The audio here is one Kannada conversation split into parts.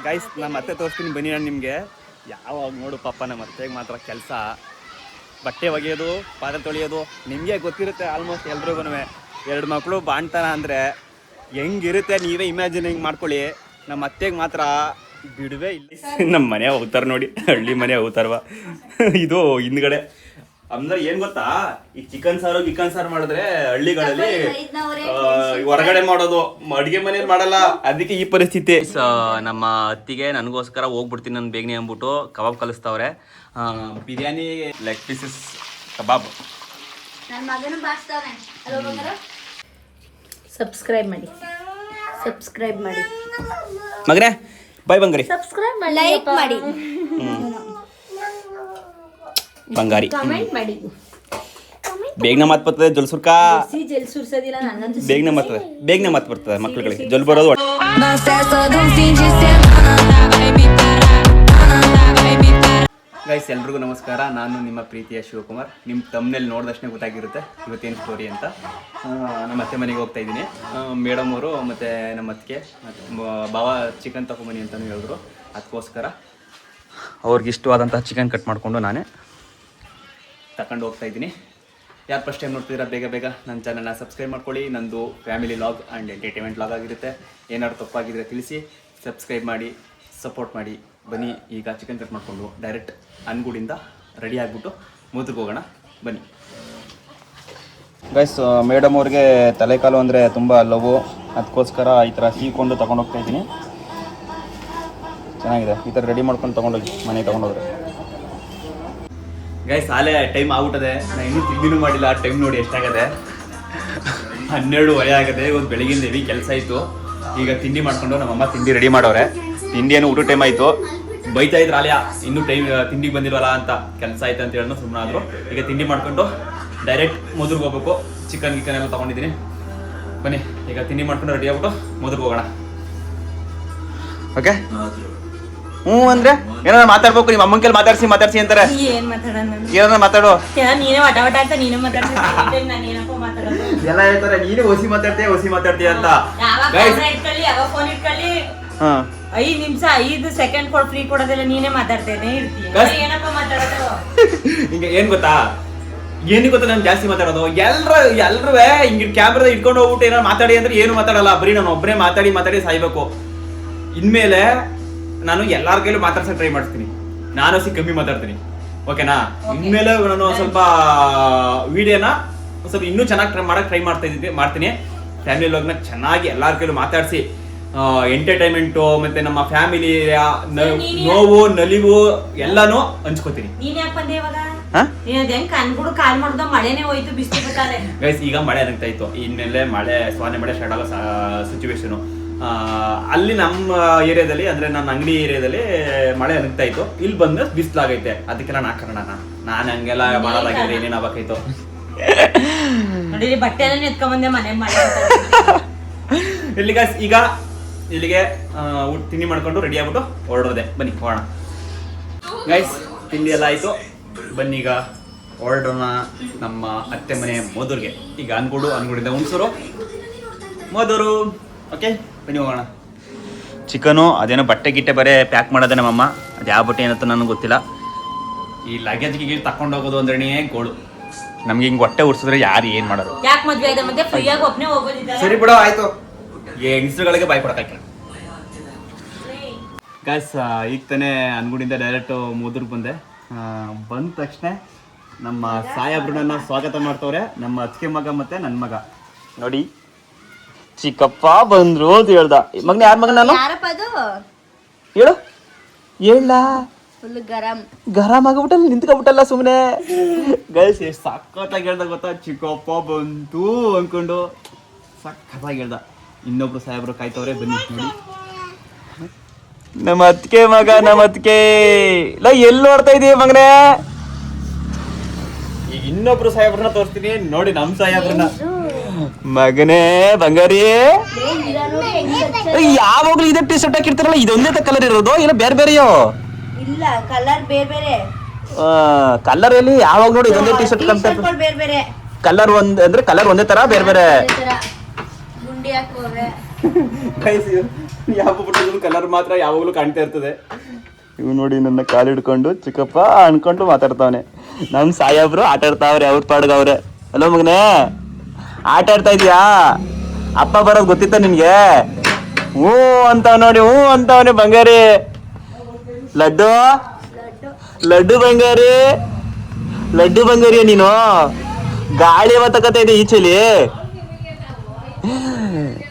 ಗೈಸ್ ನಮ್ಮ ಮತ್ತೆ ತೋರಿಸ್ತೀನಿ ಬನ್ನಿ. ನಾನು ನಿಮಗೆ ಯಾವಾಗ ನೋಡು ಪಾಪ ನಮ್ಮ ಅತ್ತೆಗೆ ಮಾತ್ರ ಕೆಲಸ, ಬಟ್ಟೆ ಒಗೆಯೋದು, ಪಾತ್ರೆ ತೊಳೆಯೋದು. ನಿಮಗೆ ಗೊತ್ತಿರುತ್ತೆ ಆಲ್ಮೋಸ್ಟ್ ಎಲ್ರಿಗೂ. ಎರಡು ಮಕ್ಕಳು ಬಾಣ್ತಾನ ಅಂದರೆ ಹೆಂಗಿರುತ್ತೆ ನೀವೇ ಇಮ್ಯಾಜಿನಿಂಗ್ ಮಾಡ್ಕೊಳ್ಳಿ. ನಮ್ಮ ಅತ್ತೆಗೆ ಮಾತ್ರ ಬಿಡುವೇ ಇಲ್ಲ. ನಮ್ಮ ಮನೆ ಹೋಗ್ತಾರೆ ನೋಡಿ, ಹಳ್ಳಿ ಮನೆ ಹೋಗ್ತಾರವ. ಇದು ಹಿಂದ್ಗಡೆ ಅಂದ್ರೆ ಏನ್ ಗೊತ್ತಾ, ಈ ಚಿಕನ್ ಸಾರು ಮಾಡಿದ್ರೆ ಹಳ್ಳಿಗಳಲ್ಲಿ ಹೊರಗಡೆ ಮಾಡೋದು, ಅಡುಗೆ ಮನೇಲಿ ಮಾಡಲ್ಲ. ಅದಕ್ಕೆ ಈ ಪರಿಸ್ಥಿತಿ. ನಮ್ಮ ಅತ್ತಿಗೆ ನನಗೋಸ್ಕರ ಹೋಗ್ಬಿಡ್ತೀನಿ ನಾನು ಬೇಗನೆ ಅಂದ್ಬಿಟ್ಟು ಕಬಾಬ್ ಕಲಿಸ್ತಾವ್ರೆ. ಬಿರಿಯಾನಿ ಲೆಗ್ ಪೀಸಸ್ ಕಬಾಬ್. ಸಬ್ಸ್ಕ್ರೈಬ್ ಮಾಡಿ ಮಗನೇ ಬಾಯ್ ಬಂಗಾರಿ. ಸಬ್ಸ್ಕ್ರೈಬ್ ಮಾಡಿ, ಲೈಕ್ ಮಾಡಿ, ಬಂಗಾರಿ ಕಮೆಂಟ್ ಮಾಡಿ. ಬೇಗನೆ ಮಾತು ಬರ್ತದೆ ಜೊಲ್ಸುರ್ಕಾ. ಜಲ್ಸುರ್ಸೋದಿಲ್ಲ ನನಗಂತೂ. ಬೇಗನೆ ಮಾತು ಬರ್ತದೆ ಮಕ್ಕಳುಗಳಿಗೆ. ಜೊಲ್ ಬರೋದು. ಗೈಸ್ ಎಲ್ರಿಗೂ ನಮಸ್ಕಾರ. ನಾನು ನಿಮ್ಮ ಪ್ರೀತಿಯ ಶಿವಕುಮಾರ್. ನಿಮ್ಮ ತಮ್ಮನೇಲಿ ನೋಡಿದಷ್ಟೇ ಗೊತ್ತಾಗಿರುತ್ತೆ ಇವತ್ತೇನು ಸ್ಟೋರಿ ಅಂತ. ನಮ್ಮ ಅತ್ತೆ ಮನೆಗೆ ಹೋಗ್ತಾ ಇದ್ದೀನಿ. ಮೇಡಮ್ ಅವರು ಮತ್ತು ನಮ್ಮ ಅತ್ತಿಗೆ ಬಾವ ಚಿಕನ್ ತಗೊಂಬನ್ನಿ ಅಂತಲೂ ಹೇಳಿದ್ರು. ಅದಕ್ಕೋಸ್ಕರ ಅವ್ರಿಗೆ ಇಷ್ಟವಾದಂತಹ ಚಿಕನ್ ಕಟ್ ಮಾಡಿಕೊಂಡು ನಾನೇ ತಗೊಂಡು ಹೋಗ್ತಾ ಇದ್ದೀನಿ. ಯಾರು ಫಸ್ಟ್ ಟೈಮ್ ನೋಡ್ತಿದ್ದೀರಾ ಬೇಗ ನನ್ನ ಚಾನಲ್ನ ಸಬ್ಸ್ಕ್ರೈಬ್ ಮಾಡ್ಕೊಳ್ಳಿ. ನಂದು family log and entertainment log ಆಗಿರುತ್ತೆ. ಏನಾದ್ರು ತಪ್ಪಾಗಿದ್ದರೆ ತಿಳಿಸಿ, ಸಬ್ಸ್ಕ್ರೈಬ್ ಮಾಡಿ, ಸಪೋರ್ಟ್ ಮಾಡಿ. ಬನ್ನಿ ಈಗ ಚಿಕನ್ ಕಟ್ ಮಾಡಿಕೊಂಡು ಡೈರೆಕ್ಟ್ ಅನ್ಗೂಡಿಂದ ರೆಡಿ ಆಗಿಬಿಟ್ಟು ಮೂತ್ರಕ್ಕೆ ಹೋಗೋಣ ಬನ್ನಿ. ಗೈಸ್ ಮೇಡಮ್ ಅವ್ರಿಗೆ ತಲೆಕಾಲು ಅಂದರೆ ತುಂಬ ಲವ್. ಅದಕ್ಕೋಸ್ಕರ ಈ ಥರ ಸೀಕೊಂಡು ತೊಗೊಂಡೋಗ್ತಾ ಇದ್ದೀನಿ. ಚೆನ್ನಾಗಿದೆ. ಈ ಥರ ರೆಡಿ ಮಾಡ್ಕೊಂಡು ತೊಗೊಂಡೋಗಿ ಮನೆಗೆ ತೊಗೊಂಡೋಗ್ರೆ. Guys ಆಲೇ time ಆಗ್ಬಿಟ್ಟದೆ. ನಾನು ಇನ್ನೂ ತಿಂಡಿನೂ ಮಾಡಿಲ್ಲ. ಟೈಮ್ ನೋಡಿ ಎಷ್ಟಾಗದೆ, 12 ಆಗದೆ. ಇವತ್ತು ಬೆಳಗಿಂದ ಹೆವಿ ಕೆಲಸ ಇತ್ತು. ಈಗ ತಿಂಡಿ ಮಾಡ್ಕೊಂಡು ನಮ್ಮಮ್ಮ ತಿಂಡಿ ರೆಡಿ ಮಾಡೋರೆ. ತಿಂಡಿ ಏನು ಊಟ ಟೈಮ್ ಆಯಿತು. ಬೈತಾ ಇದ್ರು ಆಲಯ ಇನ್ನೂ ಟೈಮ್ ತಿಂಡಿಗೆ ಬಂದಿಲ್ವಲ್ಲ ಅಂತ. ಕೆಲಸ ಆಯ್ತು ಅಂತ ಹೇಳೋಣ ಸುಮ್ಮನೆ ಆದರು. ಈಗ ತಿಂಡಿ ಮಾಡ್ಕೊಂಡು ಡೈರೆಕ್ಟ್ ಮದುವೆಗೆ ಹೋಗ್ಬೇಕು. ಚಿಕನ್ ಎಲ್ಲ ತೊಗೊಂಡಿದ್ದೀನಿ. ಬನ್ನಿ ಈಗ ತಿಂಡಿ ಮಾಡ್ಕೊಂಡು ರೆಡಿ ಆಗ್ಬಿಟ್ಟು ಮದುವೆಗೆ ಹೋಗೋಣ. ಓಕೆ. ಹ್ಞೂ ಅಂದ್ರೆ ಏನಾರ ಮಾತಾಡ್ಬೇಕು. ನಿಮ್ಮ ಅಮ್ಮನ ಕೈಲಿ ಮಾತಾಡ್ಸಿ ಅಂತಾರೆ. ಏನಾರ ಮಾತಾಡು. ಎಲ್ಲ ಹೇಳ್ತಾರೆ ನೀನೇ ಹೊಸಿ ಮಾತಾಡ್ತೀಯ ಅಂತ. 5 ನಿಮಿಷ 5 ಸೆಕೆಂಡ್ ಫ್ರೀ ಕೊಡೋದಿಲ್ಲ, ನೀನೇ ಮಾತಾಡ್ತೇನೆ ಇರ್ತೀಯ. ಹಿಂಗೆ ಏನ್ ಗೊತ್ತಾ, ಏನಿಗೆ ಗೊತ್ತಾ ನಾನು ಜಾಸ್ತಿ ಮಾತಾಡೋದು. ಎಲ್ರೂ ಹಿಂಗೆ ಕ್ಯಾಮ್ರಾದ ಇಟ್ಕೊಂಡು ಹೋಗ್ಬಿಟ್ಟು ಏನಾರು ಮಾತಾಡಿ ಅಂದ್ರೆ ಏನು ಮಾತಾಡಲ್ಲ. ಬರೀ ನಾನು ಒಬ್ಬರೇ ಮಾತಾಡಿ ಸಾಯ್ಬೇಕು. ಇನ್ಮೇಲೆ ನಾನು ಎಲ್ಲಾರ ಕೈಲೂ ಮಾತಾಡ್ಸಕ್ಕೆ ಟ್ರೈ ಮಾಡ್ತೀನಿ. ನಾನು ಕಮ್ಮಿ ಮಾತಾಡ್ತೀನಿ. ಓಕೆನಾ? ಇನ್ಮೇಲೆ ನಾನು ಸ್ವಲ್ಪ ವಿಡಿಯೋನ ಸ್ವಲ್ಪ ಇನ್ನೂ ಚೆನ್ನಾಗಿ ಮಾಡಕ್ಕೆ ಟ್ರೈ ಮಾಡ್ತೀನಿ. ಫ್ಯಾಮಿಲಿ ಲಾಗ್ನ ಚೆನ್ನಾಗಿ ಎಲ್ಲಾರ ಕೈಲೂ ಮಾತಾಡಿಸಿ ಎಂಟರ್ಟೈನ್ಮೆಂಟು ಮತ್ತೆ ನಮ್ಮ ಫ್ಯಾಮಿಲಿ ನೋವು ನಲಿವು ಎಲ್ಲಾನು ಹಂಚ್ಕೋತೀನಿ. ಗೈಸ್ ಈಗ ಮಳೆ ಆಗ್ತಾ ಇತ್ತು. ಇನ್ಮೇಲೆ ಸೋನೆ ಮಳೆ ಸ್ಟಾರ್ಟ್ ಆಗೋ ಸಿಚುವೇಶನ್. ಅಲ್ಲಿ ನಮ್ಮ ಏರಿಯಾದಲ್ಲಿ ಅಂದ್ರೆ ನನ್ನ ಅಂಗಡಿ ಏರಿಯಾದಲ್ಲಿ ಮಳೆ ಆಗ್ತಾ ಇತ್ತು. ಇಲ್ಲಿ ಬಂದ್ರೆ ಬಿಸಿಲಾಗೈತೆ. ಅದಕ್ಕೆಲ್ಲ ನಾ ಕಾರಣ. ನಾನು ಹಂಗೆಲ್ಲ ಮಾಡೋದಾಗಿದ್ರೆ ಏನೇನು ಆಗ್ಬೇಕಾಯ್ತು. ಬಟ್ಟೆ ಎಲ್ಲ ಎತ್ಕೊಂಡ್ಬಂದೆ ಮನೆ ಇಲ್ಲಿ ಗೈಸ್ ಈಗ ಇಲ್ಲಿಗೆ ತಿಂಡಿ ಮಾಡ್ಕೊಂಡು ರೆಡಿ ಆಗ್ಬಿಟ್ಟು ಹೊರಡೋದೆ. ಬನ್ನಿ ಹೋಗೋಣ. ಗೈಸ್ ತಿಂಡಿ ಎಲ್ಲ ಆಯ್ತು. ಬನ್ನಿ ಈಗ ಹೊರಡೋಣ ನಮ್ಮ ಅತ್ತೆ ಮನೆ ಮಧುರ್ಗೆ. ಈಗ ಅನ್ಗೂಡಿಂದ ಹುಣಸೂರು ಮಧುರು. ಓಕೆ ಬನ್ನಿ ಹೋಗೋಣ. ಚಿಕನು ಅದೇನೋ ಬಟ್ಟೆ ಗಿಟ್ಟೆ ಬರೇ ಪ್ಯಾಕ್ ಮಾಡೋದೆ ನಮ್ಮಮ್ಮ. ಅದು ಯಾವ ಬಟ್ಟೆ ಏನಂತ ನನಗೆ ಗೊತ್ತಿಲ್ಲ. ಈ ಲಗೇಜ್ಗೆ ತಕೊಂಡು ಹೋಗೋದು ಅಂದ್ರೆ ಗೋಳು. ನಮ್ಗೆ ಹಿಂಗೆ ಹೊಟ್ಟೆ ಉರ್ಸಿದ್ರೆ ಯಾರು ಏನು ಮಾಡೋದು. ಸರಿ ಬಿಡೋ ಆಯ್ತು. ಹೆಂಗಸ್ರುಗಳಿಗೆ ಬಾಯ್ ಕೊಡಕ್ಕೆ. ಗಾಯ್ಸ್ ಈಗ ತಾನೇ ಅನ್ಗುಡಿಂದ ಡೈರೆಕ್ಟ್ ಮಧುರ್ಗೆ ಬಂದೆ. ಬಂದ ತಕ್ಷಣ ನಮ್ಮ ಸಾಹೇಬ್ರನ್ನ ಸ್ವಾಗತ ಮಾಡ್ತವ್ರೆ. ನಮ್ಮ ಅತ್ತಿಗೆ ಮಗ ಮತ್ತೆ ನನ್ನ ಮಗ ನೋಡಿ. ಚಿಕ್ಕಪ್ಪ ಬಂದ್ರು ಅಂತ ಹೇಳ್ದ. ಮಗನ ಯಾರ ಮಗ ನಾನು ಹೇಳು ಹೇಳ. ಗರಂ ಆಗ್ಬಿಟ್ಟಲ್ಲ, ನಿಂತ್ಕೊಬಿಟ್ಟಲ್ಲ ಸುಮ್ಮನೆ. ಗೈಸ್ ಎಷ್ಟು ಸಕ್ಕತ್ತಾಗಿ ಹೇಳ್ದ ಗೊತ್ತಾ. ಚಿಕ್ಕಪ್ಪ ಬಂತು ಅನ್ಕೊಂಡು ಸಕ್ಕತ್ತಾಗಿ ಹೇಳ್ದ. ಇನ್ನೊಬ್ರು ಸಾಹೇಬ್ರು ಕಾಯ್ತವ್ರೆ. ಬನ್ನಿ ನೋಡಿ. ನಮ್ಮ ಅತ್ತಿಗೆ ಮಗ ಇಲ್ಲ ಎಲ್ಲಿ ನೋಡ್ತಾ ಇದೀಯ ಮಗನೇ. ಈಗ ಇನ್ನೊಬ್ರು ಸಾಹೇಬ್ರನ್ನ ತೋರಿಸ್ತೀನಿ ನೋಡಿ. ನಮ್ಮ ಸಾಹೇಬ್ರನ್ನ ಮಗನೇ ಬಂಗಾರಿ. ಯಾವಾಗ್ಲೂ ಇದೇ ಟಿ ಶರ್ಟ್ ಹಾಕಿರ್ತಾರಲ್ಲ, ಇದೊಂದೇ ಕಲರ್ ಇರೋದು ಇಲ್ಲ ಬೇರೆ ಬೇರೆಯೋ? ಇಲ್ಲ ಕಲರ್ ಬೇರೆ ಕಲರ್ ಎಲ್ಲಿ ಯಾವಾಗ ನೋಡಿ ಇದೊಂದೇ ಟಿ ಶರ್ಟ್ ಕಲರ್ ಅಂದ್ರೆ ಕಲರ್ ಒಂದೇ ತರ ಬೇರೆ ಬೇರೆ. ಯಾವ ಫೋಟೋದಲ್ಲೂ ಕಲರ್ ಮಾತ್ರ ಯಾವಾಗಲೂ ಕಾಣ್ತಾ ಇರ್ತದೆ. ಇವ್ ನೋಡಿ ನನ್ನ ಕಾಲು ಹಿಡ್ಕೊಂಡು ಚಿಕ್ಕಪ್ಪ ಅನ್ಕೊಂಡು ಮಾತಾಡ್ತಾವನೆ. ನಮ್ ಸಾಯಬ್ರು ಆಟ ಆಡ್ತಾವ್ರೆ ಅವ್ರ ಪಾಡ್ಗವ್ರೆ. ಹಲೋ ಮಗನೇ, ಆಟ ಆಡ್ತಾ ಇದೀಯಾ? ಅಪ್ಪ ಬರೋದು ಗೊತ್ತಿತ್ತ ನಿನ್ಗೆ? ಹ್ಞೂ ಅಂತಾವ್ ನೋಡಿ, ಹ್ಞೂ ಅಂತವನೆ ಬಂಗಾರಿ. ಲಡ್ಡು ಲಡ್ಡು ಬಂಗಾರಿ, ಲಡ್ಡು ಬಂಗಾರಿಯ ನೀನು? ಗಾಳಿ ಮಾತಕತೆ ಇದೆ ಈಚೆಲಿ.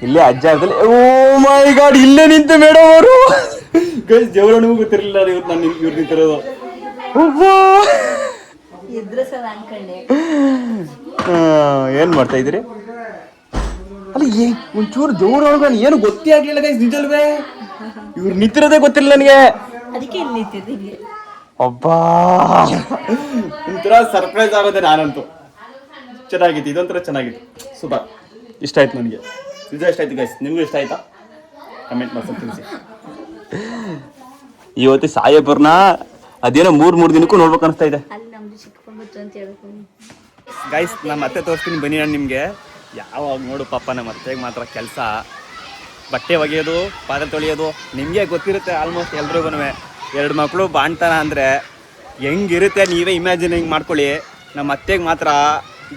ಇಲ್ಲೇ ಅಜ್ಜ ಆಗ್ತಲ್ಲ. ಓ ಮೈ ಗಾಡ್, ಇಲ್ಲೇ ನಿಂತು ಮೇಡಮ್ ಅವರು. ಗೈಸ್ ದೇವರನಿಗೂ ಗೊತ್ತಿರಲಿಲ್ಲ ಇವತ್ತು ನಾನು ಇವ್ರು ನಿಂತಿರೋದು. ಏನ್ ಮಾಡ್ತಾ ಇದ್ರಿ? ಅಲ್ಲ ಒಂಚೂರು ದೇವ್ರೊಳಗ ಏನು ಗೊತ್ತೇ ಆಗ್ಲಿಲ್ಲ ಗೈಸ್, ನಿಜಲ್ವೇ? ಇವ್ರು ನಿಂತಿರೋದೇ ಗೊತ್ತಿಲ್ಲ ನನಗೆ. ಅಬ್ಬಾ, ಒಂಥರ ಸರ್ಪ್ರೈಸ್ ಆಗುತ್ತೆ. ನಾನಂತೂ ಚೆನ್ನಾಗಿತ್ತು, ಇದೊಂಥರ ಚೆನ್ನಾಗಿತ್ತು, ಸೂಪರ್. ಇಷ್ಟ ಆಯ್ತು ನನಗೆ, ನಿಜ ಇಷ್ಟ ಆಯ್ತು ಗೈಸ್. ನಿಮಗೂ ಇಷ್ಟ ಆಯ್ತಾ? ಕಮೆಂಟ್ ಮಾಡ್ಕೊಂಡು ತಿಳಿಸಿ. ಇವತ್ತು ಸಾಯೇಬ್ರನ್ನ ಅದೇನೋ ಮೂರು ದಿನಕ್ಕೂ ನೋಡ್ಬೇಕು ಅನಿಸ್ತಾ ಇದೆ ಗೈಸ್. ನಮ್ಮ ಅತ್ತೆ ತೋರಿಸ್ತೀನಿ ಬನ್ನಿ. ನಾನು ನಿಮಗೆ ಯಾವಾಗ ನೋಡು ಪಾಪ ನಮ್ಮ ಅತ್ತೆಗೆ ಮಾತ್ರ ಕೆಲಸ, ಬಟ್ಟೆ ಒಗೆಯೋದು, ಪಾತ್ರೆ ತೊಳೆಯೋದು. ನಿಮಗೆ ಗೊತ್ತಿರುತ್ತೆ ಆಲ್ಮೋಸ್ಟ್ ಎಲ್ರಿಗೂ. ಎರಡು ಮಕ್ಕಳು ಬಾಣ್ತಾನ ಅಂದರೆ ಹೆಂಗಿರುತ್ತೆ ನೀವೇ ಇಮ್ಯಾಜಿನಿಂಗ್ ಮಾಡ್ಕೊಳ್ಳಿ. ನಮ್ಮ ಅತ್ತೆಗೆ ಮಾತ್ರ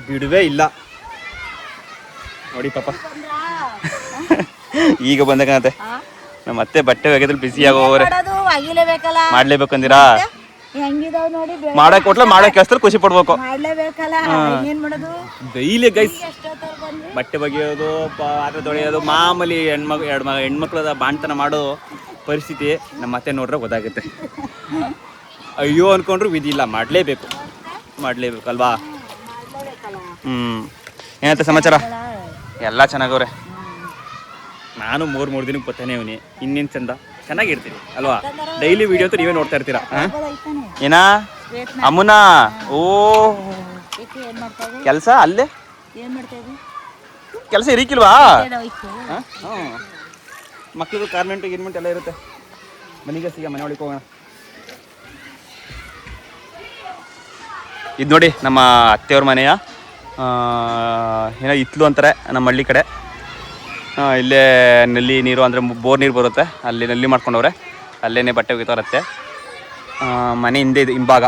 ಬಿಡುವೇ ಇಲ್ಲ ನೋಡಿ ಪಾಪ. ಈಗ ಬಂದಾಗತ್ತೆ ನಮ್ಮ ಅತ್ತೆ ಬಟ್ಟೆ ಒಗೆದ್ರಲ್ಲಿ ಬಿಸಿ ಆಗೋವ್ರೆ. ಮಾಡ್ಲೇಬೇಕಂದಿರಾ? ಮಾಡಕ್ ಕೊಟ್ಲ ಮಾಡಕ್ ಕೆಲಸ ಖುಷಿ ಪಡ್ಬೇಕು. ಡೈಲಿ ಗೈಸ್ ಬಟ್ಟೆ ಒಗೆಯೋದು, ಪಾತ್ರೆ ತೊಳೆಯೋದು, ಮಾಮೂಲಿ ಹೆಣ್ಮಕ್ಳದ ಬಾಣ್ತನ ಮಾಡೋ ಪರಿಸ್ಥಿತಿ. ನಮ್ಮ ಅತ್ತೆ ನೋಡ್ರೆ ಗೊತ್ತಾಗುತ್ತೆ. ಅಯ್ಯೋ ಅನ್ಕೊಂಡ್ರು ವಿಧಿ ಇಲ್ಲ, ಮಾಡಲೇಬೇಕು ಅಲ್ವಾ? ಏನಂತ ಸಮಾಚಾರ? ಎಲ್ಲ ಚೆನ್ನಾಗವ್ರೆ. ನಾನು ಮೂರು ದಿನಕ್ಕೆ ಬರ್ತಾನೆ ಇವನಿ. ಇನ್ನೇನು ಚೆನ್ನಾಗಿರ್ತೀನಿ ಅಲ್ವಾ? ಡೈಲಿ ವಿಡಿಯೋ ಅಂತೂ ನೀವೇ ನೋಡ್ತಾ ಇರ್ತೀರಾ. ಏನಾ ಅಮ್ಮನ? ಓ ಕೆಲಸ ಅಲ್ಲೇ ಕೆಲಸ ಇರಿಕಿಲ್ವಾ? ಮಕ್ಕಳು ಕಾರ್ಮೆಂಟ್ ಗಿರ್ಮೆಂಟ್ ಎಲ್ಲ ಇರುತ್ತೆ. ಮನೆಗೆ ಸಿಗ ಮನೆ ಒಳಗೆ ಹೋಗೋಣ. ಇದು ನೋಡಿ ನಮ್ಮ ಅತ್ತೆಯವ್ರ ಮನೆಯ ಏನೋ ಇತ್ಲು ಅಂತಾರೆ ನಮ್ಮ ಹಳ್ಳಿ ಕಡೆ. ಇಲ್ಲೇ ನಲ್ಲಿ ನೀರು ಅಂದರೆ ಬೋರ್ ನೀರು ಬರುತ್ತೆ, ಅಲ್ಲಿ ನಲ್ಲಿ ಮಾಡ್ಕೊಂಡವ್ರೆ. ಅಲ್ಲೇ ಬಟ್ಟೆ ಒಗಿತಾರತ್ತೆ. ಮನೆ ಹಿಂದೆ ಇದು ಹಿಂಭಾಗ.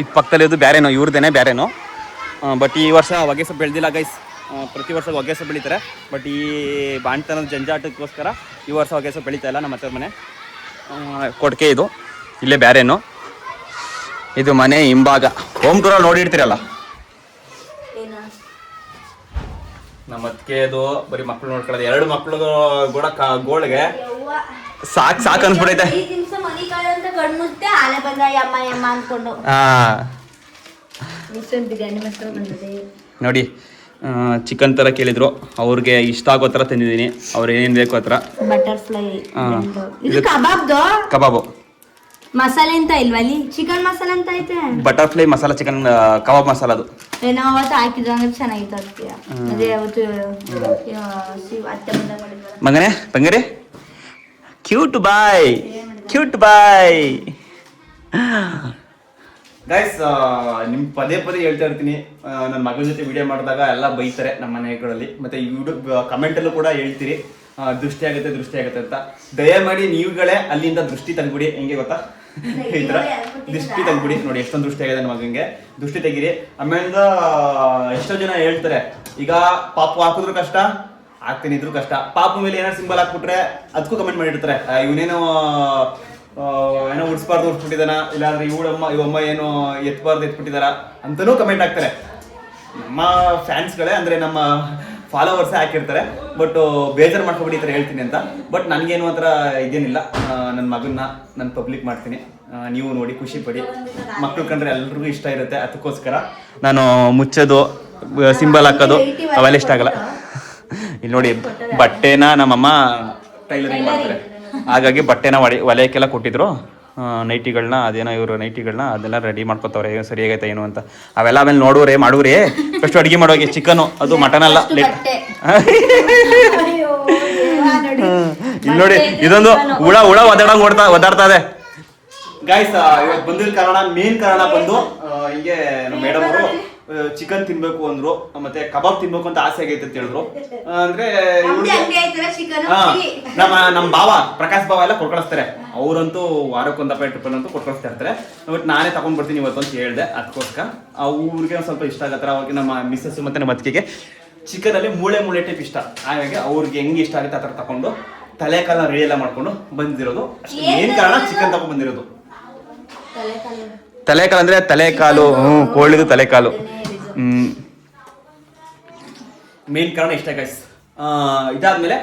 ಇದು ಪಕ್ಕದಲ್ಲಿ ಇದು ಬೇರೆನೋ, ಇವ್ರದ್ದೇನೆ ಬೇರೆನೋ. ಬಟ್ ಈ ವರ್ಷ ಹೊಗೆ ಸೊಪ್ಪು ಬೆಳೆದಿಲ್ಲ ಗೈಸ್. ಪ್ರತಿ ವರ್ಷ ಹೊಗೆ ಸೊಪ್ಪು ಬೆಳೀತಾರೆ. ಬಟ್ ಈ ಬಾಣ್ತನದ ಜಂಜಾಟಕ್ಕೋಸ್ಕರ ಈ ವರ್ಷ ಹೊಗೆ ಸೊಪ್ಪು ಬೆಳೀತಾ ಇಲ್ಲ. ನಮ್ಮ ಹತ್ರ ಮನೆ ಕೊಡ್ಕೆ ಇದು, ಇಲ್ಲೇ ಬೇರೆನೋ. ಇದು ಮನೆ ಹಿಂಭಾಗ. ಹೋಮ್ ಟೂರಲ್ಲಿ ನೋಡಿರ್ತೀರಲ್ಲ. ನಮ್ಮ ಅದಕ್ಕೆದು ಬರೀ ಮಕ್ಳು ನೋಡ್ಕೊಳ್ಳೋದು. 2 ಮಕ್ಳು ಕೂಡ ಗೋಳಿಗೆ ಸಾಕು ಅನ್ಸ್ಬಿಡೈತೆ. ನೋಡಿ ಚಿಕನ್ ತರ ಕೇಳಿದ್ರು, ಅವ್ರಿಗೆ ಇಷ್ಟ ಆಗೋ ತರ ತಂದಿದ್ದೀನಿ. ಅವ್ರು ಏನೇನು ಬೇಕು ಆ ಥರ. ಬಟರ್ಫ್ಲೈ ಕಬಾಬು ಮಸಾಲೆ ಅಂತ ಇಲ್ವಾ ಅಲ್ಲಿ? ಚಿಕನ್ ಮಸಾಲೆ ಅಂತ ಐತೆ. ಬಟರ್ಫ್ಲೈ ಮಸಾಲ ಚಿಕನ್ ಕಬಾಬ್ ಮಸಾಲ ಅದು ಏನೋ ಅವತ್ತು ಹಾಕಿದ್ರು ಅಂದ್ರೆ ಚೆನ್ನಾಗಿತ್ತು. ಅದೇ ಅವತ್ತು ಅತ್ತೆ ಮಗನೇ ಬಂಗಾರಿ ಕ್ಯೂಟ್ ಬಾಯ್ ಗೈಸ್. ನಿಮ್ ಪದೇ ಹೇಳ್ತಾ ಇರ್ತೀನಿ, ನನ್ನ ಮಗನ ಜೊತೆ ವಿಡಿಯೋ ಮಾಡಿದಾಗ ಎಲ್ಲ ಬೈತಾರೆ ನಮ್ಮ ಮನೆಗಳಲ್ಲಿ. ಮತ್ತೆ ಯೂಟ್ಯೂಬ್ ಕಮೆಂಟಲ್ಲೂ ಕೂಡ ಹೇಳ್ತೀರಿ ದೃಷ್ಟಿ ಆಗುತ್ತೆ ಅಂತ. ದಯಮಾಡಿ ನೀವುಗಳೇ ಅಲ್ಲಿಂದ ದೃಷ್ಟಿ ತೆಗ್ಬಿಡಿ. ಹೆಂಗೆ ಗೊತ್ತಾ, ಈ ಥರ ದೃಷ್ಟಿ ತೆಗ್ಬಿಡಿ. ನೋಡಿ ಎಷ್ಟೊಂದು ದೃಷ್ಟಿ ಆಗಿದೆ ನನ್ನ ಮಗನಿಗೆ, ದೃಷ್ಟಿ ತೆಗೀರಿ. ಆಮೇಲಿಂದ ಎಷ್ಟೋ ಜನ ಹೇಳ್ತಾರೆ, ಈಗ ಪಾಪು ಹಾಕಿದ್ರು ಕಷ್ಟ, ಹಾಕ್ತೀನಿ ಇದ್ರು ಕಷ್ಟ. ಪಾಪು ಮೇಲೆ ಏನಾದ್ರು ಸಿಂಬಲ್ ಹಾಕ್ಬಿಟ್ರೆ ಅದಕ್ಕೂ ಕಮೆಂಟ್ ಮಾಡಿರ್ತಾರೆ, ಇವನೇನೋ ಏನೋ ಉಡ್ಸ್ಬಿಟ್ಟಿದಾನ, ಇಲ್ಲಾಂದ್ರೆ ಇವಮ್ಮ ಏನೋ ಎತ್ಬಿಟ್ಟಿದಾರ ಅಂತನೂ ಕಮೆಂಟ್ ಹಾಕ್ತಾರೆ. ನಮ್ಮ ಫ್ಯಾನ್ಸ್ಗಳೇ ಅಂದ್ರೆ ನಮ್ಮ ಫಾಲೋವರ್ಸೇ ಹಾಕಿರ್ತಾರೆ. ಬಟ್ ಬೇಜಾರು ಮಾಡ್ಕೊಬಿಡಿ ಈ ಥರ ಹೇಳ್ತೀನಿ ಅಂತ. ಬಟ್ ನನಗೇನು ಆ ಥರ ಇದೇನಿಲ್ಲ. ನನ್ನ ಮಗನ್ನ ನಾನು ಪಬ್ಲಿಕ್ ಮಾಡ್ತೀನಿ, ನೀವು ನೋಡಿ ಖುಷಿ ಪಡಿ. ಮಕ್ಳು ಕಂಡ್ರೆ ಎಲ್ರಿಗೂ ಇಷ್ಟ ಇರುತ್ತೆ, ಅದಕ್ಕೋಸ್ಕರ ನಾನು ಮುಚ್ಚೋದು, ಸಿಂಬಲ್ ಹಾಕೋದು ಅವೆಲ್ಲ ಇಷ್ಟ ಆಗಲ್ಲ. ಇಲ್ಲಿ ನೋಡಿ ಬಟ್ಟೆನ ನಮ್ಮಮ್ಮ ಟೈಲರಿಂಗ್ ಮಾಡ್ತಾರೆ, ಹಾಗಾಗಿ ಬಟ್ಟೆನ ಹೊಲೆಯಕ್ಕೆಲ್ಲ ಕೊಟ್ಟಿದ್ರು. ನೈಟಿಗಳನ್ನ ಅದೇನೋ ಇವರು ನೈಟಿಗಳನ್ನ ಅದೆಲ್ಲ ರೆಡಿ ಮಾಡ್ಕೊತವ್ರೆ, ಸರಿಯಾಗೈತೆ ಏನು ಅಂತ. ಅವೆಲ್ಲ ಆಮೇಲೆ ನೋಡುವ್ರೆ ಮಾಡುವ್ರಿ. ಫಸ್ಟ್ ಅಡುಗೆ ಮಾಡೋಗಿ ಚಿಕನು, ಅದು ಮಟನ್ ಅಲ್ಲ. ಇಲ್ಲಿ ನೋಡಿ ಇದೊಂದು ಹುಳ ಒದಾಡ್ತಾ ಇದೆ ಗಾಯ್ಸ್. ಇವತ್ತು ಬಂದಿರೋ ಕಾರಣ, ಮೇನ್ ಕಾರಣ ಬಂದು ಹಿಂಗೆ ನಮ್ಮ ಮೇಡಮ್ ಅವರು ಚಿಕನ್ ತಿನ್ಬೇಕು ಅಂದ್ರು, ಮತ್ತೆ ಕಬಾಬ್ ತಿನ್ಬೇಕು ಅಂತ ಆಸೆ ಆಗೈತೆ ಅಂತ ಹೇಳಿದ್ರು. ಅಂದ್ರೆ ನಮ್ಮ ಬಾವ ಪ್ರಕಾಶ್ ಬಾವ ಎಲ್ಲ ಕೊಟ್ಕಳಿಸ್ತಾರೆ. ಅವ್ರಂತೂ ವಾರಕ್ಕೊಂದಪ್ಪ ಟ್ರಿಪಲ್ ಅಂತೂ ಕೊಟ್ಕಳಿಸ್ತಾ ಇರ್ತಾರೆ. ಬಟ್ ನಾನೇ ತಗೊಂಡ್ ಬರ್ತೀನಿ ಇವತ್ತು ಅಂತ ಹೇಳ್ದೆ. ಅದಕ್ಕೋಸ್ಕರ ಆ ಊರಿಗೆ ಒಂದ್ ಸ್ವಲ್ಪ ಇಷ್ಟ ಆಗತ್ತರ. ಅವಾಗ ನಮ್ಮ ಮಿಸ್ಸಸ್ ಮತ್ತೆ ನಮ್ಮ ಅತ್ತಿಗೆಗೆ ಚಿಕನ್ ಅಲ್ಲಿ ಮೂಳೆ ಟೈಪ್ ಇಷ್ಟ. ಹಾಗಾಗಿ ಅವ್ರಿಗೆ ಹೆಂಗೆ ಇಷ್ಟ ಆಗುತ್ತೆ ಆ ಥರ ತಗೊಂಡು ತಲೆಕಾಲ ರೆಡಿ ಎಲ್ಲ ಮಾಡ್ಕೊಂಡು ಬಂದಿರೋದು. ಏನ್ ಕಾರಣ ಚಿಕನ್ ತಗೊಂಡ್ ಬಂದಿರೋದು. ತಲೆಕಾಲು ಅಂದ್ರೆ ತಲೆಕಾಲು, ಕೋಳಿದು ತಲೆಕಾಲು. ಮೇನ್ ಕಾರಣ ಇಷ್ಟ ಗೈಸ್. ಇದಾದ್ಮೇಲೆ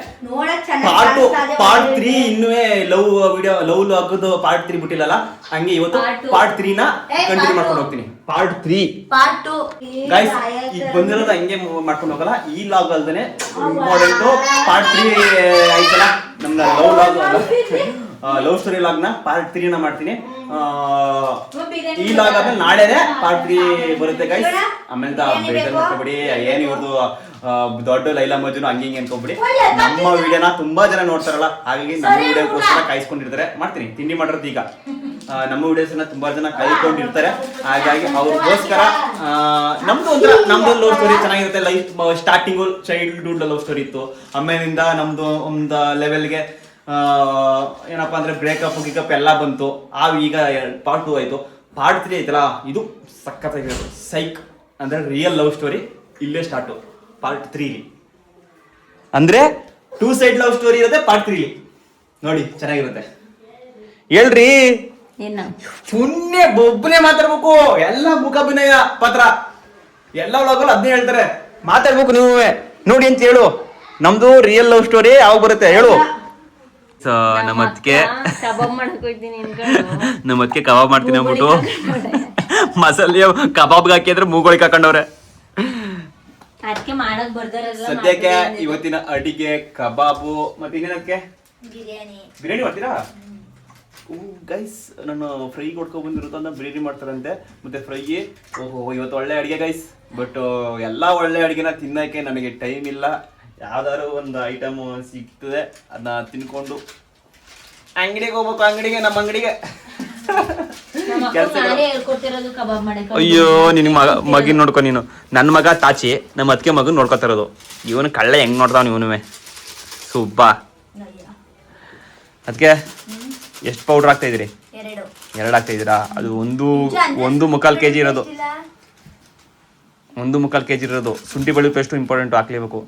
ಪಾರ್ಟ್ 3 ಇನ್ನೂ ಲವ್ ವಿಡಿಯೋ ಲವ್ ಹಾಕೋದು ಪಾರ್ಟ್ 3 ಬಿಟ್ಟಿಲ್ಲಲ್ಲ, ಹಂಗೆ ಇವತ್ತು ಪಾರ್ಟ್ 3 ನ ಕಂಟಿನ್ಯೂ ಮಾಡ್ಕೊಂಡು ಹೋಗ್ತೀನಿ. ಪಾರ್ಟ್ 3 ಗೈಸ್ ಈಗ ಬಂದಿರೋದು ಹಂಗೆ ಮಾಡ್ಕೊಂಡು ಹೋಗಲ್ಲ. ಈ ಲಾಗ್ ಅಲ್ದೇನೆ ಇಂಪಾರ್ಟೆಂಟ್ ಪಾರ್ಟ್ 3 ಆಯ್ತಲ್ಲ ನಮ್ನ ಲವ್ ಸ್ಟೋರಿ ಲಾಗ್ ನ ಪಾರ್ಟ್ 3 ನ ಮಾಡ್ತೀನಿ. ಈ ಲಾಗ್ ಆದ್ಮೇಲೆ ನಾಳೆನೆ ಪಾರ್ಟ್ 3 ಬರುತ್ತೆ ಗೈಸ್. ಆಮೇಲೆ ಬೇಜಾರ್ ಮಾಡ್ಕೊಬಿಡಿ, ಏನ್ ಇವ್ರದ್ದು ದೊಡ್ಡ ಲೈಲಾ ಮಜುನು ಹಂಗೆ ಹಿಂಗೆ ಅನ್ಕೊಂಬಿಡಿ. ನಮ್ಮ ವಿಡಿಯೋನ ತುಂಬಾ ಜನ ನೋಡ್ತಾರಲ್ಲ, ಹಾಗಾಗಿ ನಮ್ಮ ವಿಡಿಯೋಗೋಸ್ಕರ ಕಾಯಿಸ್ಕೊಂಡಿರ್ತಾರೆ. ಮಾಡ್ತೀನಿ ತಿಂಡಿ ಮಾಡಿರೋದು ಈಗ. ನಮ್ಮ ವಿಡಿಯೋಸ್ನ ತುಂಬಾ ಜನ ಕಾಯ್ಕೊಂಡಿರ್ತಾರೆ, ಹಾಗಾಗಿ ಅವ್ರಿಗೋಸ್ಕರ ನಮ್ದು ಲವ್ ಸ್ಟೋರಿ ಚೆನ್ನಾಗಿರುತ್ತೆ. Life starting childhood love story ಇತ್ತು. ಆಮೇಲಿಂದ ನಮ್ದು ಒಂದು ಲೆವೆಲ್ಗೆ ಏನಪ್ಪಾ ಅಂದ್ರೆ ಬ್ರೇಕಪ್ ಗಿಕಪ್ ಎಲ್ಲ ಬಂತು. ಈಗ ಪಾರ್ಟ್ 2 ಆಯ್ತು. ಪಾರ್ಟ್ 3 ಐತಲ್ಲ, ಇದು ಸಖತ್ತಾಗಿರೋದು. ಸೈಕ್ ಅಂದ್ರೆ ರಿಯಲ್ ಲವ್ ಸ್ಟೋರಿ ಇಲ್ಲೇ ಸ್ಟಾರ್ಟು ಪಾರ್ಟ್ 3 ಅಂದ್ರೆ 2 ಸೈಡ್ ಲವ್ ಸ್ಟೋರಿ ಇರುತ್ತೆ ಪಾರ್ಟ್ 3 ನೋಡಿ, ಚೆನ್ನಾಗಿರುತ್ತೆ. ಹೇಳ್ರಿ ಪುಣ್ಯ ಒಬ್ಬನೇ ಮಾತಾಡ್ಬೇಕು, ಎಲ್ಲ ಮುಖಾಭಿನಯ ಪಾತ್ರ ಎಲ್ಲ ಒಳಗಲ್ಲ ಅದನ್ನೇ ಹೇಳ್ತಾರೆ. ಮಾತಾಡ್ಬೇಕು ನೀವು ನೋಡಿ ಅಂತ ಹೇಳು. ನಮ್ದು ರಿಯಲ್ ಲವ್ ಸ್ಟೋರಿ ಯಾವಾಗ ಬರುತ್ತೆ ಹೇಳು. ನಮ್ಮ ಅತ್ತಿಗೆ ಕಬಾಬ್ ಮಾಡ್ತೀನಿ ಅಂದ್ಬಿಟ್ಟು ಮಸಾಲೆ ಕಬಾಬ್ಗೆ ಹಾಕಿದ್ರೆ ಮೂಗೋಳಿಗೆ ಹಾಕೊಂಡವ್ರೆ. ಸದ್ಯಕ್ಕೆ ಇವತ್ತಿನ ಅಡಿಗೆ ಕಬಾಬು ಮತ್ತೆ ಇನ್ನೇನಕ್ಕೆ ಬಿರಿಯಾನಿ ಮಾಡ್ತೀರಾ ಗೈಸ್. ನಾನು ಫ್ರೈ ಕೊಡ್ಕೊ ಬಂದಿರುತ್ತಂತ ಬಿರಿಯಾನಿ ಮಾಡ್ತಾರಂತೆ ಮತ್ತೆ ಫ್ರೈ. ಓಹೋ ಇವತ್ತು ಒಳ್ಳೆ ಅಡಿಗೆ ಗೈಸ್. ಬಟ್ ಎಲ್ಲ ಒಳ್ಳೆ ಅಡಿಗೆನ ತಿನ್ನಕ್ಕೆ ನನಗೆ ಟೈಮ್ ಇಲ್ಲ. ಯಾವ್ದಾದ್ರು ಒಂದು ಐಟಮ್ ಸಿಗ್ತದೆ ಅದನ್ನ ತಿನ್ಕೊಂಡು ಅಂಗಡಿಗೆ ಹೋಗ್ಬೇಕು. ಅಂಗಡಿಗೆ ನಮ್ಮ ಅಂಗಡಿಗೆ ಅಯ್ಯೋ ನಿನ್ ಮಗಿನ ನೋಡ್ಕೊ ನೀನು. ನನ್ನ ಮಗ ತಾಚಿ ನಮ್ಮ ಅತ್ತಿಗೆ ಮಗನ್ ನೋಡ್ಕೊತಾ ಇರೋದು. ಇವನು ಕಳ್ಳ ಹೆಂಗ್ ನೋಡ್ತಾವ ಇವನುವೆ ಸುಬ್ಬ. ಅದಕ್ಕೆ ಎಷ್ಟು ಪೌಡರ್ ಹಾಕ್ತಾ ಇದೀರಿ? 2 ಹಾಕ್ತಾ ಇದೀರಾ? ಅದು ಒಂದು ಮುಕ್ಕಾಲು ಕೆಜಿ ಇರೋದು. 1.25 kg ಇರೋದು. ಶುಂಠಿ ಬೆಳ್ಳುಳ್ಳಿ ಪೇಸ್ಟು ಇಂಪಾರ್ಟೆಂಟ್ ಹಾಕ್ಲೇಬೇಕು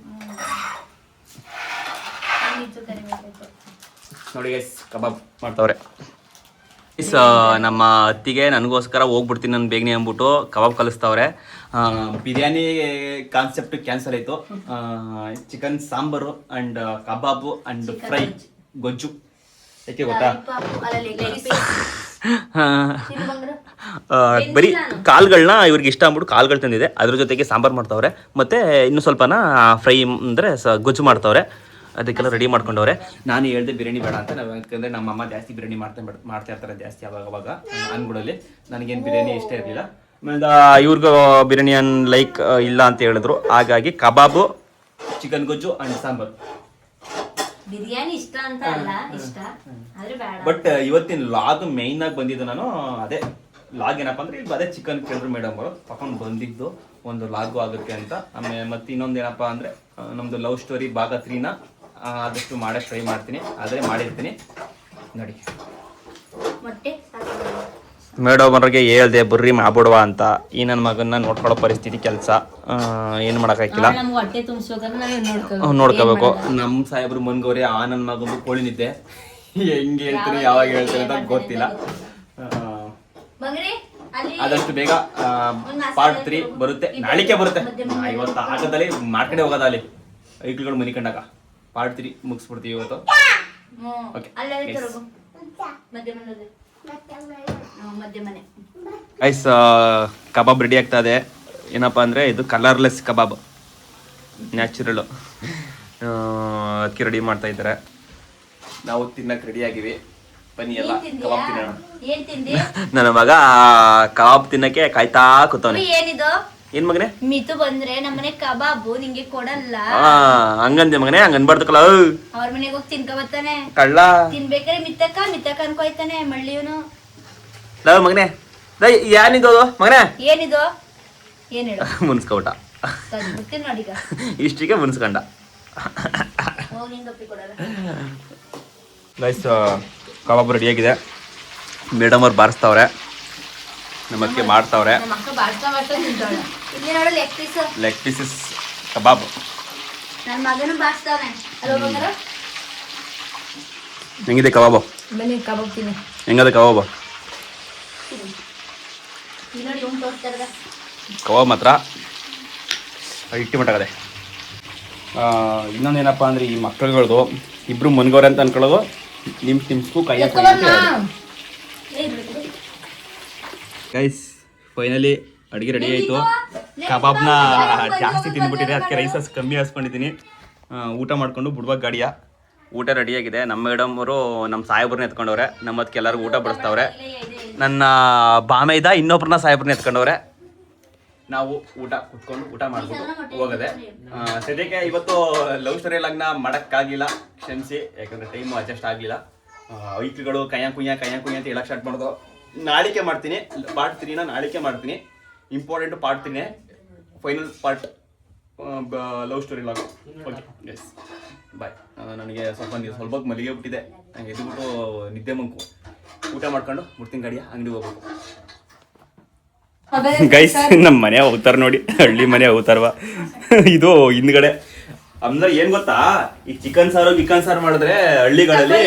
ನೋಡಿ ಗೈಸ್. ಕಬಾಬ್ ಮಾಡ್ತಾವ್ರೆ ನಮ್ಮ ಅತ್ತಿಗೆ. ನನಗೋಸ್ಕರ ಹೋಗ್ಬಿಡ್ತೀನಿ ನಾನು ಬೇಗನೆ ಅಂದ್ಬಿಟ್ಟು ಕಬಾಬ್ ಕಲಿಸ್ತಾವ್ರೆ. ಬಿರಿಯಾನಿ ಕಾನ್ಸೆಪ್ಟ್ ಕ್ಯಾನ್ಸಲ್ ಆಯಿತು. Chicken sambar and kebab and fry ಗೊಜ್ಜು. ಯಾಕೆ ಗೊತ್ತಾ, ಬರೀ ಕಾಳುಗಳನ್ನ ಇವ್ರಿಗೆ ಇಷ್ಟ ಅಂದ್ಬಿಟ್ಟು ಕಾಳುಗಳು ತಂದಿದೆ. ಅದ್ರ ಜೊತೆಗೆ ಸಾಂಬಾರು ಮಾಡ್ತಾವ್ರೆ ಮತ್ತೆ ಇನ್ನು ಸ್ವಲ್ಪನ ಫ್ರೈ ಅಂದರೆ ಗೊಜ್ಜು ಮಾಡ್ತಾವ್ರೆ. ಅದಕ್ಕೆಲ್ಲ ರೆಡಿ ಮಾಡ್ಕೊಂಡವ್ರೆ. ನಾನು ಹೇಳ್ದೆ ಬಿರಿಯಾನಿ ಬೇಡ ಅಂತ. ಯಾಕಂದರೆ ನಮ್ಮಮ್ಮ ಜಾಸ್ತಿ ಬಿರಿಯಾನಿ ಮಾಡ್ತಾ ಇರ್ತಾರೆ ಜಾಸ್ತಿ ಅವಾಗ ಅನ್ಗುಡಲ್ಲಿ. ನನಗೇನು ಬಿರಿಯಾನಿ ಇಷ್ಟ ಇರಲಿಲ್ಲ. ಆಮೇಲೆ ಇವ್ರಿಗೂ ಬಿರಿಯಾನಿ ಲೈಕ್ ಇಲ್ಲ ಅಂತ ಹೇಳಿದ್ರು. ಹಾಗಾಗಿ ಕಬಾಬು, ಚಿಕನ್ ಗೊಜ್ಜು ಅಂಡ್ ಸಾಂಬಾರು. ಬಿರಿಯಾನಿ ಇಷ್ಟ ಅಂತ ಅಲ್ಲ, ಇಷ್ಟ ಆದ್ರೆ ಬೇಡ. ಬಟ್ ಇವತ್ತಿನ ಲಾಗ್ ಮೈನ್ ಆಗಿ ಬಂದಿದ್ದು ನಾನು ಅದೇ ಲಾಗ್ ಏನಪ್ಪ ಅಂದ್ರೆ ಅದೇ ಚಿಕನ್ ಕೇಳಿದ್ರು ಮೇಡಮ್ ಅವರು ತಗೊಂಡು ಬಂದಿದ್ದು ಒಂದು ಲಾಗು ಆಗುತ್ತೆ ಅಂತ. ಆಮೇಲೆ ಮತ್ತೆ ಇನ್ನೊಂದು ಏನಪ್ಪ ಅಂದ್ರೆ ನಮ್ದು ಲವ್ ಸ್ಟೋರಿ ಭಾಗ 3 ನ ಆದಷ್ಟು ಮಾಡಕ್ಕೆ ಟ್ರೈ ಮಾಡ್ತೀನಿ. ಆದರೆ ಮಾಡಿರ್ತೀನಿ ನೋಡಿ. ಮೇಡಮ್ ಅವ್ರಿಗೆ ಹೇಳ್ದೆ ಬರ್ರಿ ಮಾಡ್ಬಿಡುವ ಅಂತ. ಈ ನನ್ನ ಮಗನ್ನ ನೋಡ್ಕೊಳ್ಳೋ ಪರಿಸ್ಥಿತಿ ಕೆಲಸ ಏನು ಮಾಡೋಕ್ಕಾಗಿಲ್ಲ. ನೋಡ್ಕೋಬೇಕು. ನಮ್ಮ ಸಾಹೇಬ್ರು ಮನ್ಗವ್ರೆ ಆ ನನ್ನ ಮಗಂದು ಕೋಳಿ ನಿದ್ದೆ ಹೆಂಗೆ ಹೇಳ್ತೀನಿ ಯಾವಾಗ ಹೇಳ್ತೀನಿ ಅಂತ ಗೊತ್ತಿಲ್ಲ. ಆದಷ್ಟು ಬೇಗ ಪಾರ್ಟ್ 3 ಬರುತ್ತೆ. ನಾಳಿಕೆ ಬರುತ್ತೆ. ಇವತ್ತು ಆಗದಲ್ಲಿ ಮಾರ್ಕೆಟ್ ಹೋಗೋದ ಅಲ್ಲಿ ಐಕ್ಳುಗಳು ಮನಿ ಕಂಡಾಗ ಪಾರ್ಟ್ 3 ಮುಗಿಸ್ಬಿಡ್ತೀವಿ ಇವತ್ತು. ಐಸ್ ಕಬಾಬ್ ರೆಡಿ ಆಗ್ತಾ ಇದೆ. ಏನಪ್ಪಾ ಅಂದ್ರೆ ಇದು ಕಲರ್ಲೆಸ್ ಕಬಾಬ್, ನ್ಯಾಚುರಲ್. ಅದಕ್ಕೆ ರೆಡಿ ಮಾಡ್ತಾ ಇದ್ದಾರೆ. ನಾವು ತಿನ್ನಕ್ಕೆ ರೆಡಿ ಆಗಿವಿ. ಬನ್ನಿ ಎಲ್ಲ ಕಬಾಬ್ ತಿನ್ನೋಣ. ನನ್ನ ಮಗ ಕಬಾಬ್ ತಿನ್ನಕ್ಕೆ ಕಾಯ್ತಾ ಕೂತವನೆ. ಏನ್ ಮಗನೇ ಮಿತು ಬಂದ್ರೆ ನಮ್ಮನೆ ಕಬಾಬು ನಿಂಗೆ ಕೊಡಲ್ಲ ಹಂಗಂದೆ ಮಗನೇ. ಹಂಗ ಅನ್ಬಾರ್ದಕ್ಕಲ್ಲ. ಅವ್ರ ಮನೆಗೆ ಹೋಗಿ ತಿನ್ಕ ಬರ್ತಾನೆ ಕಳ್ಳ. ತಿನ್ಬೇಕಾದ್ರೆ ಮಿತ್ತಕ್ಕ ಅನ್ಕೋಯ್ತಾನೆ ಮಳ್ಳಿಯವನು. ಮಗನೇ ಏನಿದು ಮಗನೇ? ಏನಿದು ಏನ್ ಹೇಳು ಮುನ್ಸ್ಕ ಊಟ ಗೊತ್ತೇನು ನೋಡಿ ಈಗ ಇಷ್ಟಿಗೆ ಮುನ್ಸ್ಕೊಂಡ. ಹೋಗಿ ನಿಂಗೆ ಒಪ್ಪಿ ಕೊಡಲ್ಲ. ಗೈಸ್ ಕಬಾಬ್ ರೆಡಿಯಾಗಿದೆ. ಮೇಡಮ್ ಅವ್ರು ಬಾರಿಸ್ತಾವ್ರೆ, ನಮ್ಮ ಅಕ್ಕೆ ಮಾಡ್ತಾವ್ರೆ. ನಮ್ಮ ಅಕ್ಕ ಬಾಡ್ತಾ ತಿಂತಾಳೆ. ಇಲ್ಲಿ ನೋಡು ಲೆಗ್ ಪೀಸಸ್ ಕಬಾಬ್. ನನ್ನ ಮಗನು ಬಾಡ್ತಾವನೆ. ಅಲ್ವಾ ಬಂಗಾರ? ಹೆಂಗಿದೆ ಕಬಾಬು? ಬನ್ನಿ ಕಬಾಬ್ ತಿನ್ನಿ. ಹೆಂಗದ ಕಬಾಬು? ಇಲ್ಲಿ ನೋಡಿ ಇವ್ನು ತೋರಿಸ್ತಾ ಇರೋದ. ಕಬಾಬ್ ಮಾತ್ರ ಇಟ್ಟಿ ಮಟ್ಟಾಗದೆ. ಇನ್ನೊಂದೇನಪ್ಪ ಅಂದರೆ ಈ ಮಕ್ಕಳುಗಳದು ಇಬ್ಬರು ಮನ್ಗವ್ರೆ ಅಂತ ಅನ್ಕೊಳ್ಳೋದು. ನಿಮ್ಸ್ಗೂ ಕೈ ಗೈಸ್ ಫೈನಲಿ ಅಡುಗೆ ರೆಡಿ ಆಯಿತು. ಕಬಾಬ್ನ ಜಾಸ್ತಿ ತಿಂದ್ಬಿಟ್ಟಿದೆ, ಅದಕ್ಕೆ ರೈಸಸ್ ಕಮ್ಮಿ ಹಾಸ್ಕೊಂಡಿದ್ದೀನಿ. ಊಟ ಮಾಡಿಕೊಂಡು ಬಿಡ್ಬೇಕು ಗಾಡಿಯ. ಊಟ ರೆಡಿಯಾಗಿದೆ. ನಮ್ಮ ಮೇಡಮ್ ಅವರು ನಮ್ಮ ಸಾಹೇಬ್ರನ್ನ ಎತ್ಕೊಂಡವ್ರೆ. ನಮ್ಮ ಅದಕ್ಕೆ ಎಲ್ಲರಿಗೂ ಊಟ ಬಡಿಸ್ತವ್ರೆ. ನನ್ನ ಬಾಮೈದ ಇನ್ನೊಬ್ರನ್ನ ಸಾಹೇಬ್ರನ್ನ ಎತ್ಕೊಂಡವ್ರೆ. ನಾವು ಕುತ್ಕೊಂಡು ಊಟ ಮಾಡ್ಬಿಟ್ಟು ಹೋಗದೆ. ಸದ್ಯಕ್ಕೆ ಇವತ್ತು ಲವ್ ಸ್ಟೋರಿ ಲಗ್ನ ಮಾಡೋಕ್ಕಾಗಲಿಲ್ಲ, ಕ್ಷಮಿಸಿ. ಯಾಕಂದರೆ ಟೈಮು ಅಡ್ಜಸ್ಟ್ ಆಗಲಿಲ್ಲ. ಐಕ್ಳುಗಳು ಕಯ್ಯ ಕುಯ್ಯ ಅಂತ ಹೇಳಕ್ಕೆ ಸ್ಟಾರ್ಟ್ ಮಾಡೋದು. ನಾಳಿಕೆ ಮಾಡ್ತೀನಿ, ಪಾರ್ಟ್ 3ನ ನಾಳಿಕೆ ಮಾಡ್ತೀನಿ. ಇಂಪಾರ್ಟೆಂಟು ಪಾರ್ಟ್ 3ನೇ final part love story log. Okay yes bye. ನನಗೆ ಸ್ವಲ್ಪ ಮಲ್ಲಿಗೆ ಬಿಟ್ಟಿದೆ. ನಂಗೆ ಎದ್ಬಿಟ್ಟು ನಿದ್ದೆ ಮಂಕು ಊಟ ಮಾಡ್ಕೊಂಡು ಮುಡ್ತೀನಿ ಗಾಡಿಯ ಅಂಗಡಿ ಹೋಗ್ಬೇಕು. ಗೈಸ್ ನಮ್ಮ ಮನೆ ಹೋಗ್ತಾರ ನೋಡಿ, ಹಳ್ಳಿ ಮನೆ ಹೋಗ್ತಾರವ. ಇದು ಹಿಂದ್ಗಡೆ ಅಂದ್ರೆ ಏನ್ ಗೊತ್ತಾ, ಈ ಚಿಕನ್ ಸಾರು ಮಾಡಿದ್ರೆ ಹಳ್ಳಿಗಳಲ್ಲಿ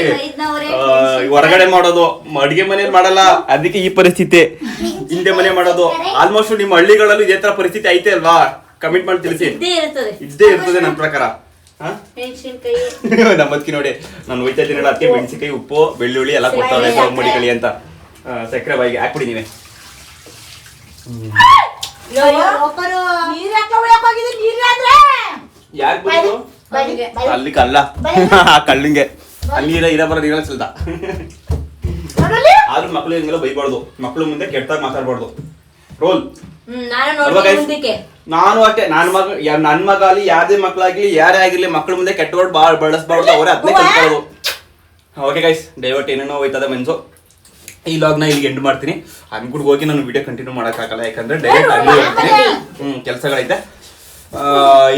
ಹೊರಗಡೆ ಮಾಡೋದು, ಅಡಿಗೆ ಮನೇಲಿ ಮಾಡಲ್ಲ. ಅದಕ್ಕೆ ಈ ಪರಿಸ್ಥಿತಿ. ಹಿಂದೆ ಮನೆ ಮಾಡೋದು. ಆಲ್ಮೋಸ್ಟ್ ನಿಮ್ಮ ಹಳ್ಳಿಗಳಲ್ಲೂ ಇದೇ ತರ ಪರಿಸ್ಥಿತಿ ಐತೆ ಅಲ್ವಾ? ಕಮೆಂಟ್ ಮಾಡಿ ತಿಳಿಸಿ. ಇದ್ದೇ ಇರ್ತದೆ ನನ್ನ ಪ್ರಕಾರ. ನಮ್ಮದ್ಕಿ ನೋಡಿ ನಾನು ಹೋಯ್ತಾ ಇದ್ದೀನಿ. ಅದಕ್ಕೆ ಮೆಣಸಿನಕಾಯಿ, ಉಪ್ಪು, ಬೆಳ್ಳುಳ್ಳಿ ಎಲ್ಲ ಕೊಡ್ತಾವೆ ಮಡಿಕಳಿ ಅಂತ. ಸಕ್ಕರೆ ಬಾಯಿಗೆ ಹಾಕ್ಬಿಡಿ ನೀವೇ. ಅಲ್ಲಿ ಕಲ್ಲ ಕಳ್ಳಿಂಗೆ ಅಲ್ಲಿ ಇರ ಬರೋ ನೀರ ಚಲ್ದ. ಆದ್ರೂ ಮಕ್ಳು ಹಿಂಗೆಲ್ಲ ಬೈಬಾರ್ದು, ಮಕ್ಳು ಮುಂದೆ ಕೆಟ್ಟಾಗ ಮಾತಾಡ್ಬಾರ್ದು. ರೋಲ್ ನಾನು ಅಷ್ಟೇ. ನನ್ ಮಗ ಆಗ್ಲಿ ಯಾವ್ದೇ ಮಕ್ಳಾಗ್ಲಿ ಯಾರೇ ಆಗಿರ್ಲಿ ಮಕ್ಳ ಮುಂದೆ ಕೆಟ್ಟ ವರ್ಡ್ ಬಳಸ್ಬಾರ್ದು. ಅವರೇ ಅದನ್ನೇ ಕಲ್ತ್ಕೊಳ್ಳೋದು. ಓಕೆ ಗೈಸ್, ದಯವಿಟ್ಟು ಏನೇನೋ ಹೋಯ್ತದ ಮೆನ್ಸು. ಈ ಲಾಗ್ನ ಇಲ್ಲಿಗೆ ಎಂಡ್ ಮಾಡ್ತೀನಿ. ಅಂಗಡಿಗೆ ಹೋಗಿ ನಾನು ವಿಡಿಯೋ ಕಂಟಿನ್ಯೂ ಮಾಡೋಕ್ಕಾಗಲ್ಲ, ಯಾಕಂದ್ರೆ ಡೈರೆಕ್ಟ್ ಅಲ್ಲಿ ಹೋಗ್ತೀನಿ. ಕೆಲಸಗಳೈತೆ.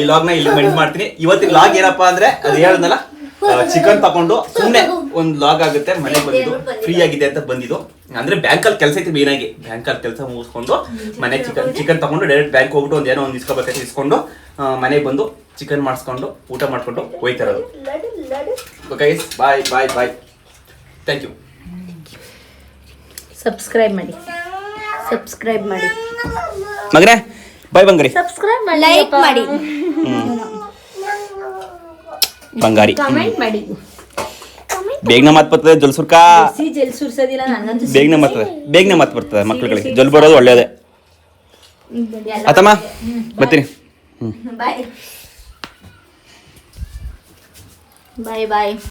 ಈ ಲಾಗ್ನ ಇಲ್ಲಿ ಎಂಡ್ ಮಾಡ್ತೀನಿ. ಇವತ್ತಿನ ಲಾಗ್ ಏನಪ್ಪಾ ಅಂದ್ರೆ ಅದು ಹೇಳಿದ್ನಲ್ಲ, ಚಿಕನ್ ತಗೊಂಡು ಸುಮ್ಮನೆ ಒಂದು ಲಾಗ್ ಆಗುತ್ತೆ. ಮನೆಗೆ ಬಂದಿದ್ದು ಫ್ರೀ ಆಗಿದೆ ಅಂತ ಬಂದಿದ್ದು. ಅಂದ್ರೆ ಬ್ಯಾಂಕಲ್ಲಿ ಕೆಲಸ ಐತಿ, ಮೇನ್ ಆಗಿ ಬ್ಯಾಂಕಲ್ಲಿ ಕೆಲಸ ಮುಗಿಸ್ಕೊಂಡು ಮನೆ ಚಿಕನ್ ತಗೊಂಡು ಡೈರೆಕ್ಟ್ ಬ್ಯಾಂಕ್ ಹೋಗ್ಬಿಟ್ಟು ಒಂದೇನೋ ಒಂದು ಇಸ್ಕೋಬೇಕಾದ್ರೆ ಇಸ್ಕೊಂಡು ಮನೆಗೆ ಬಂದು ಚಿಕನ್ ಮಾಡಿಸ್ಕೊಂಡು ಊಟ ಮಾಡ್ಕೊಂಡು ಹೋಯ್ತಾ ಇರೋದು. Okay bye bye bye. Thank you. Subscribe ಮಾಡಿ ಮಗನೇ ಬಾಯ್. ಬಂಗಾರಿ ಸಬ್ಸ್ಕ್ರೈಬ್ ಮಾಡಿ, ಲೈಕ್ ಮಾಡಿ, ಬಂಗಾರಿ ಕಮೆಂಟ್ ಮಾಡಿ. ಬೇಗನೆ ಮಾತು ಬರ್ತದೆ ಜಲ್ಸುರ್ಕಾ. ಜಲ್ಸುರ್ಸೋದಿಲ್ಲ ನನಗಂತೂ. ಬೇಗನೆ ಮಾತು ಬರ್ತದೆ ಮಕ್ಳುಗಳಿಗೆ. ಜಲ್ ಬರೋದು ಒಳ್ಳೇದೇ. ಆತಮ್ಮ ಬರ್ತೀನಿ. ಬಾಯ್ ಬಾಯ್.